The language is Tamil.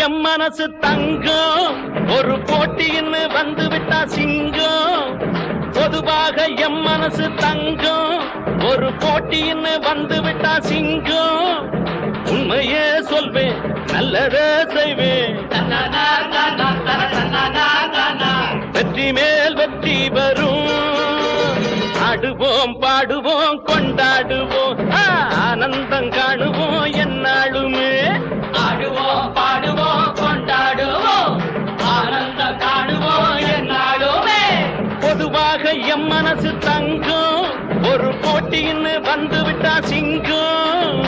எம் மனசு தங்கம் ஒரு போட்டின்னு வந்து விட்டா சிங்கம் பொதுவாக எம் மனசு தங்கம் ஒரு போட்டின்னு வந்து விட்டா சிங்கம் உண்மையே சொல்வேன் நல்லதே செய்வேன் வெற்றி மேல் வெற்றி வரும் ஆடுவோம் பாடுவோம் கொண்டாடுவோம் ஆனந்தம் காணுவோம் என்னாலுமே ஆடுவோம் பாடுவோம் கொண்டாடுவோம் ஆனந்தம் காணுவோம் என்னாலுமே பொதுவாக எம் மனசு தங்கம் ஒரு போட்டின்னு வந்து விட்டா சிங்கம்